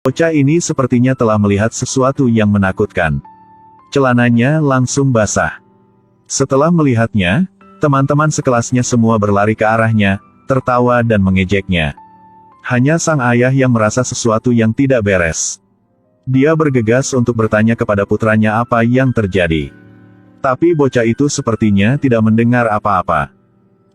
Bocah ini sepertinya telah melihat sesuatu yang menakutkan. Celananya langsung basah. Setelah melihatnya, teman-teman sekelasnya semua berlari ke arahnya, tertawa dan mengejeknya. Hanya sang ayah yang merasa sesuatu yang tidak beres. Dia bergegas untuk bertanya kepada putranya apa yang terjadi. Tapi bocah itu sepertinya tidak mendengar apa-apa.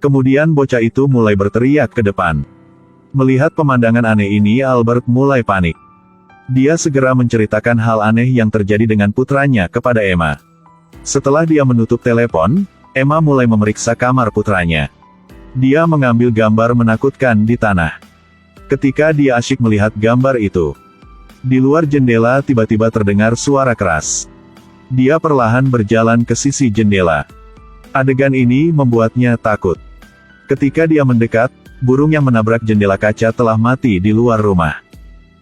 Kemudian bocah itu mulai berteriak ke depan. Melihat pemandangan aneh ini, Albert mulai panik. Dia segera menceritakan hal aneh yang terjadi dengan putranya kepada Emma. Setelah dia menutup telepon, Emma mulai memeriksa kamar putranya. Dia mengambil gambar menakutkan di tanah. Ketika dia asyik melihat gambar itu, di luar jendela tiba-tiba terdengar suara keras. Dia perlahan berjalan ke sisi jendela. Adegan ini membuatnya takut. Ketika dia mendekat, burung yang menabrak jendela kaca telah mati di luar rumah.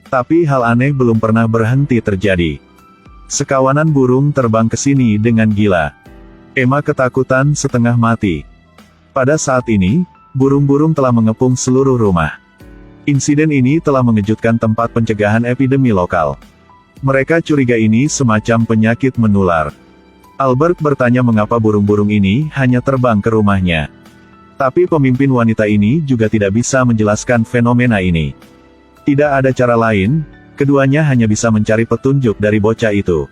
Tapi hal aneh belum pernah berhenti terjadi. Sekawanan burung terbang ke sini dengan gila. Emma ketakutan setengah mati. Pada saat ini, burung-burung telah mengepung seluruh rumah. Insiden ini telah mengejutkan tempat pencegahan epidemi lokal. Mereka curiga ini semacam penyakit menular. Albert bertanya mengapa burung-burung ini hanya terbang ke rumahnya. Tapi pemimpin wanita ini juga tidak bisa menjelaskan fenomena ini. Tidak ada cara lain, keduanya hanya bisa mencari petunjuk dari bocah itu.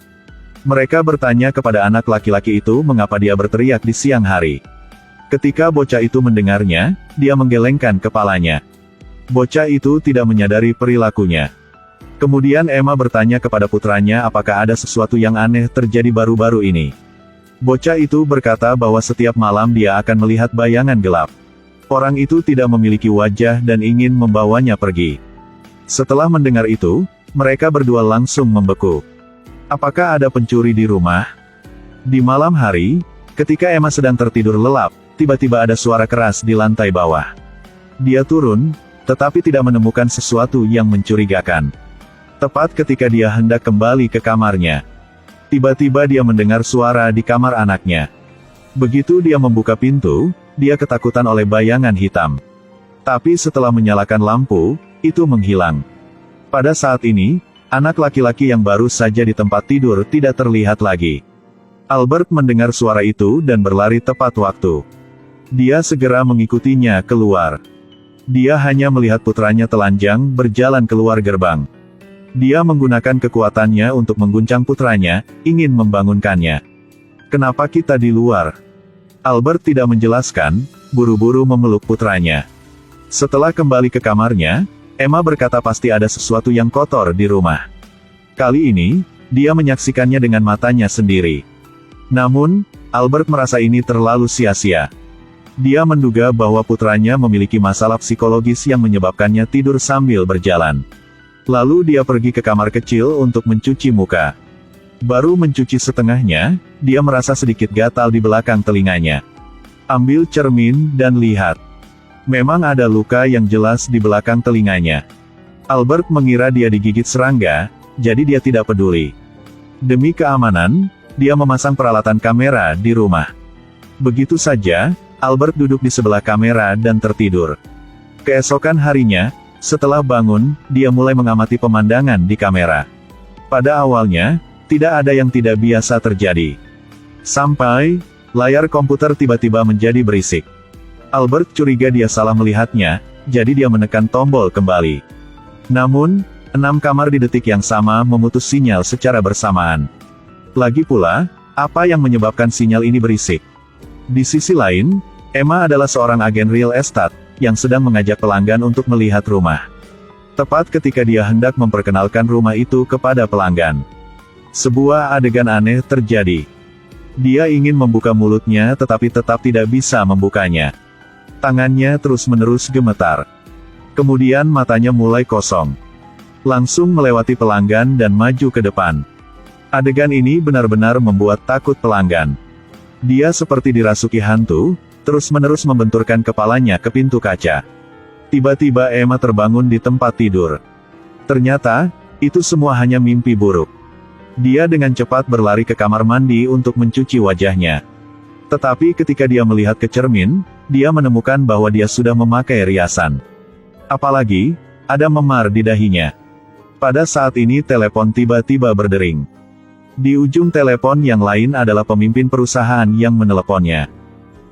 Mereka bertanya kepada anak laki-laki itu mengapa dia berteriak di siang hari. Ketika bocah itu mendengarnya, dia menggelengkan kepalanya. Bocah itu tidak menyadari perilakunya. Kemudian Emma bertanya kepada putranya apakah ada sesuatu yang aneh terjadi baru-baru ini. Bocah itu berkata bahwa setiap malam dia akan melihat bayangan gelap. Orang itu tidak memiliki wajah dan ingin membawanya pergi. Setelah mendengar itu, mereka berdua langsung membeku. Apakah ada pencuri di rumah? Di malam hari, ketika Emma sedang tertidur lelap, tiba-tiba ada suara keras di lantai bawah. Dia turun, tetapi tidak menemukan sesuatu yang mencurigakan. Tepat ketika dia hendak kembali ke kamarnya, tiba-tiba dia mendengar suara di kamar anaknya. Begitu dia membuka pintu, dia ketakutan oleh bayangan hitam. Tapi setelah menyalakan lampu, itu menghilang. Pada saat ini, anak laki-laki yang baru saja di tempat tidur tidak terlihat lagi. Albert mendengar suara itu dan berlari tepat waktu. Dia segera mengikutinya keluar. Dia hanya melihat putranya telanjang berjalan keluar gerbang. Dia menggunakan kekuatannya untuk mengguncang putranya, ingin membangunkannya. "Kenapa kita di luar?" Albert tidak menjelaskan, buru-buru memeluk putranya. Setelah kembali ke kamarnya, Emma berkata pasti ada sesuatu yang kotor di rumah. Kali ini, dia menyaksikannya dengan matanya sendiri. Namun, Albert merasa ini terlalu sia-sia. Dia menduga bahwa putranya memiliki masalah psikologis yang menyebabkannya tidur sambil berjalan. Lalu dia pergi ke kamar kecil untuk mencuci muka. Baru mencuci setengahnya, dia merasa sedikit gatal di belakang telinganya. Ambil cermin dan lihat. Memang ada luka yang jelas di belakang telinganya. Albert mengira dia digigit serangga, jadi dia tidak peduli. Demi keamanan, dia memasang peralatan kamera di rumah. Begitu saja, Albert duduk di sebelah kamera dan tertidur. Keesokan harinya, setelah bangun, dia mulai mengamati pemandangan di kamera. Pada awalnya, tidak ada yang tidak biasa terjadi. Sampai, layar komputer tiba-tiba menjadi berisik. Albert curiga dia salah melihatnya, jadi dia menekan tombol kembali. Namun, 6 kamar di detik yang sama memutus sinyal secara bersamaan. Lagi pula, apa yang menyebabkan sinyal ini berisik? Di sisi lain, Emma adalah seorang agen real estate, yang sedang mengajak pelanggan untuk melihat rumah. Tepat ketika dia hendak memperkenalkan rumah itu kepada pelanggan, sebuah adegan aneh terjadi. Dia ingin membuka mulutnya tetapi tetap tidak bisa membukanya. Tangannya terus-menerus gemetar. Kemudian matanya mulai kosong. Langsung melewati pelanggan dan maju ke depan. Adegan ini benar-benar membuat takut pelanggan. Dia seperti dirasuki hantu, terus-menerus membenturkan kepalanya ke pintu kaca. Tiba-tiba Emma terbangun di tempat tidur. Ternyata, itu semua hanya mimpi buruk. Dia dengan cepat berlari ke kamar mandi untuk mencuci wajahnya. Tetapi ketika dia melihat ke cermin, dia menemukan bahwa dia sudah memakai riasan. Apalagi, ada memar di dahinya. Pada saat ini telepon tiba-tiba berdering. Di ujung telepon yang lain adalah pemimpin perusahaan yang meneleponnya.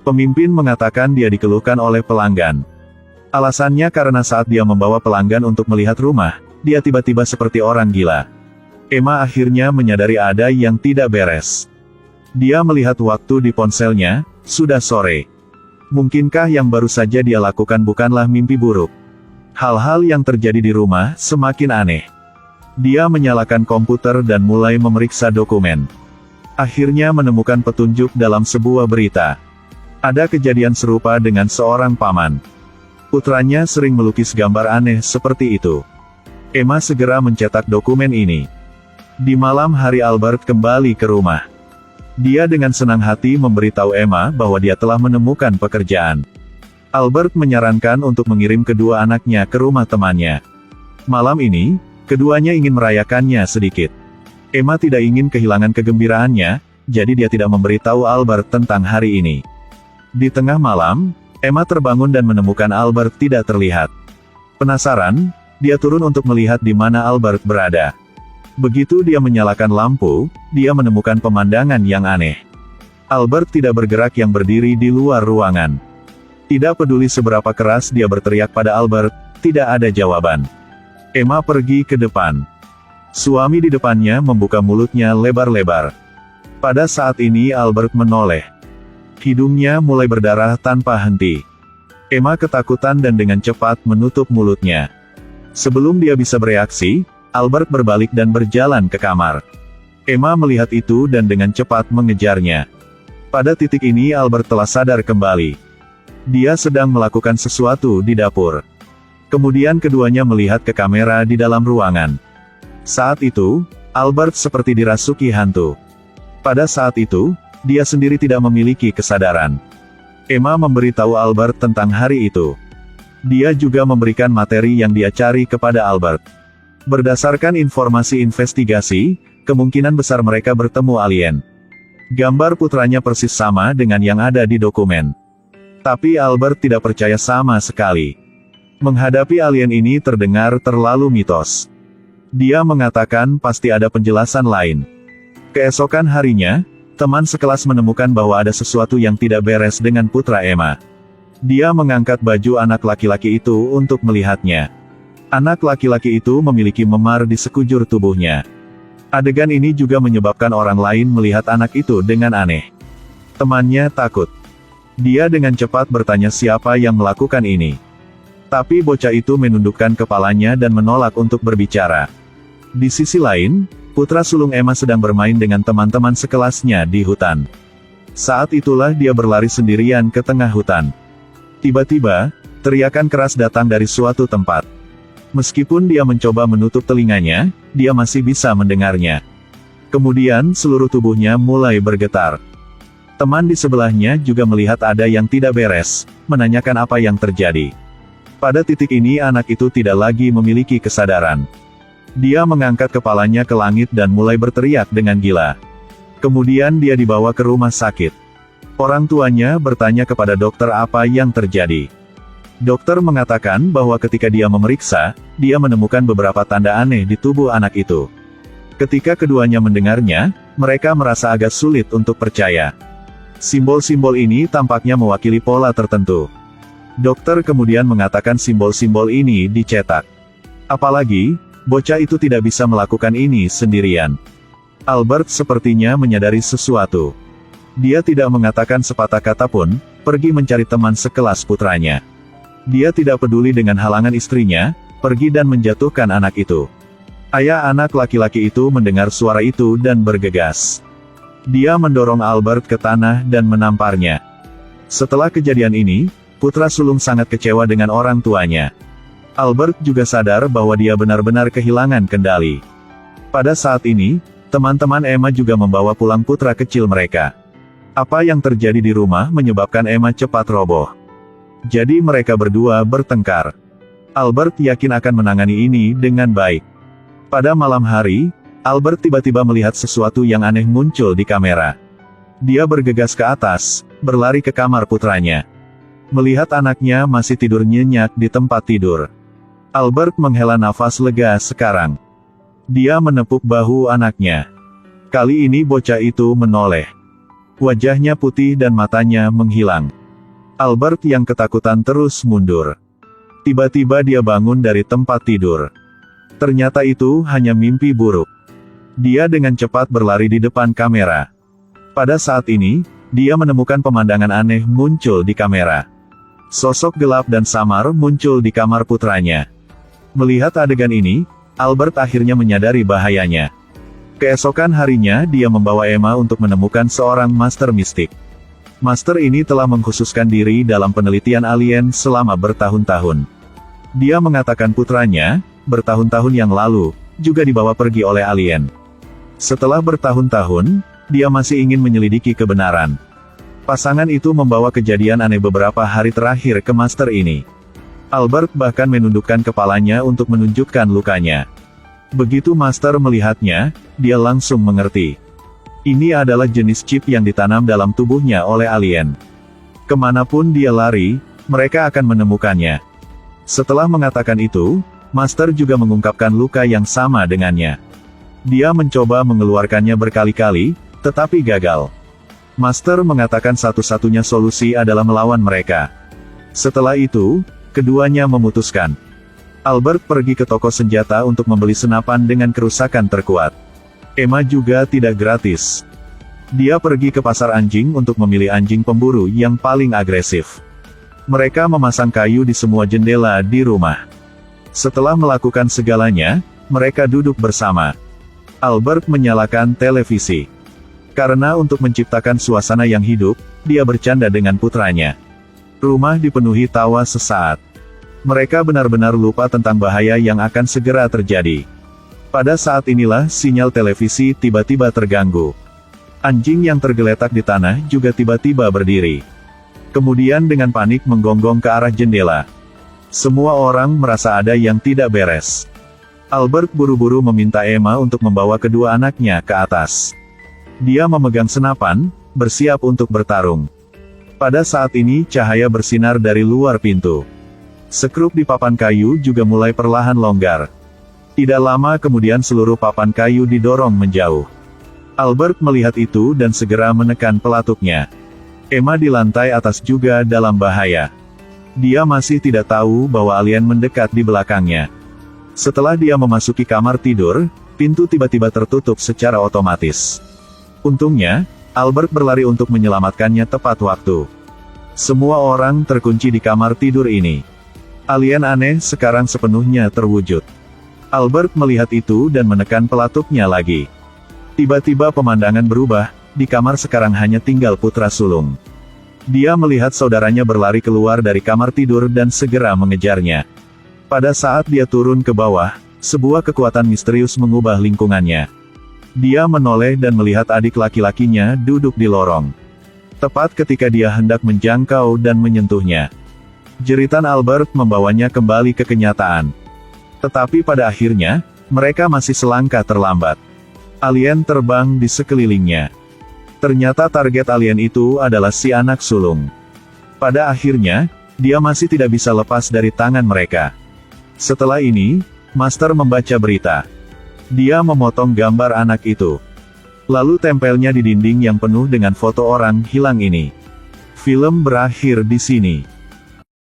Pemimpin mengatakan dia dikeluhkan oleh pelanggan. Alasannya karena saat dia membawa pelanggan untuk melihat rumah, dia tiba-tiba seperti orang gila. Emma akhirnya menyadari ada yang tidak beres. Dia melihat waktu di ponselnya, sudah sore. Mungkinkah yang baru saja dia lakukan bukanlah mimpi buruk? Hal-hal yang terjadi di rumah semakin aneh. Dia menyalakan komputer dan mulai memeriksa dokumen. Akhirnya menemukan petunjuk dalam sebuah berita. Ada kejadian serupa dengan seorang paman. Putranya sering melukis gambar aneh seperti itu. Emma segera mencetak dokumen ini. Di malam hari Albert kembali ke rumah. Dia dengan senang hati memberitahu Emma bahwa dia telah menemukan pekerjaan. Albert menyarankan untuk mengirim kedua anaknya ke rumah temannya. Malam ini, keduanya ingin merayakannya sedikit. Emma tidak ingin kehilangan kegembiraannya, jadi dia tidak memberitahu Albert tentang hari ini. Di tengah malam, Emma terbangun dan menemukan Albert tidak terlihat. Penasaran, dia turun untuk melihat di mana Albert berada. Begitu dia menyalakan lampu, dia menemukan pemandangan yang aneh. Albert tidak bergerak yang berdiri di luar ruangan. Tidak peduli seberapa keras dia berteriak pada Albert, tidak ada jawaban. Emma pergi ke depan. Suami di depannya membuka mulutnya lebar-lebar. Pada saat ini Albert menoleh. Hidungnya mulai berdarah tanpa henti. Emma ketakutan dan dengan cepat menutup mulutnya. Sebelum dia bisa bereaksi, Albert berbalik dan berjalan ke kamar. Emma melihat itu dan dengan cepat mengejarnya. Pada titik ini Albert telah sadar kembali. Dia sedang melakukan sesuatu di dapur. Kemudian keduanya melihat ke kamera di dalam ruangan. Saat itu, Albert seperti dirasuki hantu. Pada saat itu, dia sendiri tidak memiliki kesadaran. Emma memberitahu Albert tentang hari itu. Dia juga memberikan materi yang dia cari kepada Albert. Berdasarkan informasi investigasi, kemungkinan besar mereka bertemu alien. Gambar putranya persis sama dengan yang ada di dokumen. Tapi Albert tidak percaya sama sekali. Menghadapi alien ini terdengar terlalu mitos. Dia mengatakan pasti ada penjelasan lain. Keesokan harinya, teman sekelas menemukan bahwa ada sesuatu yang tidak beres dengan putra Emma. Dia mengangkat baju anak laki-laki itu untuk melihatnya. Anak laki-laki itu memiliki memar di sekujur tubuhnya. Adegan ini juga menyebabkan orang lain melihat anak itu dengan aneh. Temannya takut. Dia dengan cepat bertanya siapa yang melakukan ini. Tapi bocah itu menundukkan kepalanya dan menolak untuk berbicara. Di sisi lain, putra sulung Emma sedang bermain dengan teman-teman sekelasnya di hutan. Saat itulah dia berlari sendirian ke tengah hutan. Tiba-tiba, teriakan keras datang dari suatu tempat. Meskipun dia mencoba menutup telinganya, dia masih bisa mendengarnya. Kemudian seluruh tubuhnya mulai bergetar. Teman di sebelahnya juga melihat ada yang tidak beres, menanyakan apa yang terjadi. Pada titik ini anak itu tidak lagi memiliki kesadaran. Dia mengangkat kepalanya ke langit dan mulai berteriak dengan gila. Kemudian dia dibawa ke rumah sakit. Orang tuanya bertanya kepada dokter apa yang terjadi. Dokter mengatakan bahwa ketika dia memeriksa, dia menemukan beberapa tanda aneh di tubuh anak itu. Ketika keduanya mendengarnya, mereka merasa agak sulit untuk percaya. Simbol-simbol ini tampaknya mewakili pola tertentu. Dokter kemudian mengatakan simbol-simbol ini dicetak. Apalagi, bocah itu tidak bisa melakukan ini sendirian. Albert sepertinya menyadari sesuatu. Dia tidak mengatakan sepatah kata pun, pergi mencari teman sekelas putranya. Dia tidak peduli dengan halangan istrinya, pergi dan menjatuhkan anak itu. Ayah anak laki-laki itu mendengar suara itu dan bergegas. Dia mendorong Albert ke tanah dan menamparnya. Setelah kejadian ini, putra sulung sangat kecewa dengan orang tuanya. Albert juga sadar bahwa dia benar-benar kehilangan kendali. Pada saat ini, teman-teman Emma juga membawa pulang putra kecil mereka. Apa yang terjadi di rumah menyebabkan Emma cepat roboh. Jadi mereka berdua bertengkar. Albert yakin akan menangani ini dengan baik. Pada malam hari, Albert tiba-tiba melihat sesuatu yang aneh muncul di kamera. Dia bergegas ke atas, berlari ke kamar putranya. Melihat anaknya masih tidur nyenyak di tempat tidur. Albert menghela nafas lega sekarang. Dia menepuk bahu anaknya. Kali ini bocah itu menoleh. Wajahnya putih dan matanya menghilang. Albert yang ketakutan terus mundur. Tiba-tiba dia bangun dari tempat tidur. Ternyata itu hanya mimpi buruk. Dia dengan cepat berlari di depan kamera. Pada saat ini, dia menemukan pemandangan aneh muncul di kamera. Sosok gelap dan samar muncul di kamar putranya. Melihat adegan ini, Albert akhirnya menyadari bahayanya. Keesokan harinya dia membawa Emma untuk menemukan seorang master mistik. Master ini telah mengkhususkan diri dalam penelitian alien selama bertahun-tahun. Dia mengatakan putranya, bertahun-tahun yang lalu, juga dibawa pergi oleh alien. Setelah bertahun-tahun, dia masih ingin menyelidiki kebenaran. Pasangan itu membawa kejadian aneh beberapa hari terakhir ke master ini. Albert bahkan menundukkan kepalanya untuk menunjukkan lukanya. Begitu master melihatnya, dia langsung mengerti. Ini adalah jenis chip yang ditanam dalam tubuhnya oleh alien. Kemanapun dia lari, mereka akan menemukannya. Setelah mengatakan itu, master juga mengungkapkan luka yang sama dengannya. Dia mencoba mengeluarkannya berkali-kali, tetapi gagal. Master mengatakan satu-satunya solusi adalah melawan mereka. Setelah itu, keduanya memutuskan. Albert pergi ke toko senjata untuk membeli senapan dengan kerusakan terkuat. Emma juga tidak gratis. Dia pergi ke pasar anjing untuk memilih anjing pemburu yang paling agresif. Mereka memasang kayu di semua jendela di rumah. Setelah melakukan segalanya, mereka duduk bersama. Albert menyalakan televisi. Karena untuk menciptakan suasana yang hidup, dia bercanda dengan putranya. Rumah dipenuhi tawa sesaat. Mereka benar-benar lupa tentang bahaya yang akan segera terjadi. Pada saat inilah sinyal televisi tiba-tiba terganggu. Anjing yang tergeletak di tanah juga tiba-tiba berdiri. Kemudian dengan panik menggonggong ke arah jendela. Semua orang merasa ada yang tidak beres. Albert buru-buru meminta Emma untuk membawa kedua anaknya ke atas. Dia memegang senapan, bersiap untuk bertarung. Pada saat ini cahaya bersinar dari luar pintu. Sekrup di papan kayu juga mulai perlahan longgar. Tidak lama kemudian seluruh papan kayu didorong menjauh. Albert melihat itu dan segera menekan pelatuknya. Emma di lantai atas juga dalam bahaya. Dia masih tidak tahu bahwa alien mendekat di belakangnya. Setelah dia memasuki kamar tidur, pintu tiba-tiba tertutup secara otomatis. Untungnya, Albert berlari untuk menyelamatkannya tepat waktu. Semua orang terkunci di kamar tidur ini. Alien aneh sekarang sepenuhnya terwujud. Albert melihat itu dan menekan pelatuknya lagi. Tiba-tiba pemandangan berubah, di kamar sekarang hanya tinggal putra sulung. Dia melihat saudaranya berlari keluar dari kamar tidur dan segera mengejarnya. Pada saat dia turun ke bawah, sebuah kekuatan misterius mengubah lingkungannya. Dia menoleh dan melihat adik laki-lakinya duduk di lorong. Tepat ketika dia hendak menjangkau dan menyentuhnya. Jeritan Albert membawanya kembali ke kenyataan. Tetapi pada akhirnya, mereka masih selangkah terlambat. Alien terbang di sekelilingnya. Ternyata target alien itu adalah si anak sulung. Pada akhirnya, dia masih tidak bisa lepas dari tangan mereka. Setelah ini, Master membaca berita. Dia memotong gambar anak itu. Lalu tempelnya di dinding yang penuh dengan foto orang hilang ini. Film berakhir di sini.